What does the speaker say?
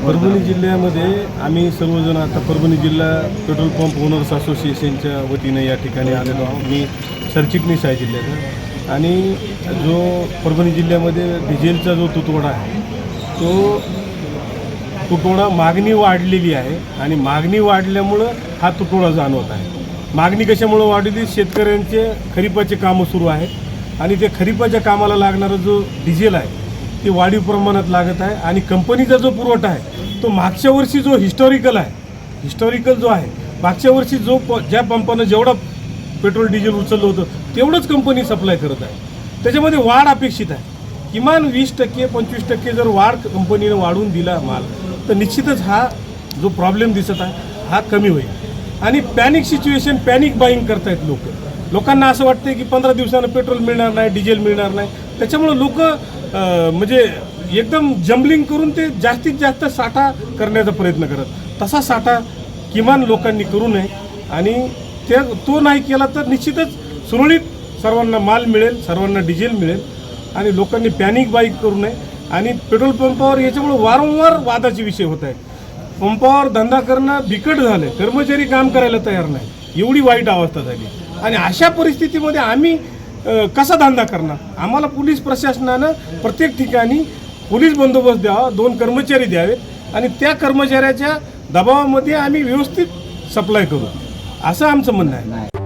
परभणी जिल्ह्यामध्ये आम्ही सर्वजण आता परभणी जिल्हा पेट्रोल पंप ओनर्स असोसिएशनच्या वतीने या ठिकाणी आलेलो आहोत। मी सरचिटणीस आहे जिल्ह्याचा आणि जो परभणी जिल्ह्यामध्ये डिझेलचा जो तुटवडा आहे तो तुटवडा मागणी वाढलेली आहे आणि मागणी वाढल्यामुळं हा तुटवडा जाणवत आहे। मागणी कशामुळे वाढली? शेतकऱ्यांचे खरीपाचे कामं सुरू आहेत आणि ते खरीपाच्या कामाला लागणारा जो डिझेल आहे ते वाढीव प्रमाणात लागत आहे आणि कंपनीचा जो पुरवठा आहे तो मागच्या वर्षी जो हिस्टॉरिकल जो आहे मागच्या वर्षी ज्या पंपानं जेवढा पेट्रोल डिझेल उचललं होतं तेवढंच कंपनी सप्लाय करत आहे। त्याच्यामध्ये वाढ अपेक्षित आहे, किमान 20% 25% जर वाढ कंपनीनं वाढवून दिला माल तर निश्चितच हा जो प्रॉब्लेम दिसत आहे हा कमी होईल। आणि पॅनिक सिच्युएशन, पॅनिक बाईंग करतायत लोकांना असं वाटतं की 15 दिवसानं पेट्रोल मिळणार नाही, डिझेल मिळणार नाही, त्याच्यामुळं लोक म्हणजे एकदम जम्बलिंग करून ते जास्तीत जास्त साठा करण्याचा प्रयत्न करत। तसा साठा किमान लोकांनी करू नये आणि तो नाही केला तर निश्चितच सुरळीत सर्वांना माल मिळेल, सर्वांना डिझेल मिळेल आणि लोकांनी पॅनिक बाईक करू नये। आणि पेट्रोल पंपावर याच्यामुळे वारंवार वादाचे विषय होत आहेत। पंपावर धंदा करणं बिकट झालं, कर्मचारी काम करायला तयार नाही, एवढी वाईट अवस्था झाली आणि अशा परिस्थितीमध्ये आम्ही कसा धंदा करणार? आम्हाला पोलीस प्रशासनानं प्रत्येक ठिकाणी पोलीस बंदोबस्त द्यावा, 2 कर्मचारी द्यावेत आणि त्या कर्मचाऱ्याच्या दबावामध्ये आम्ही व्यवस्थित सप्लाय करू असं आमचं म्हणणं आहे।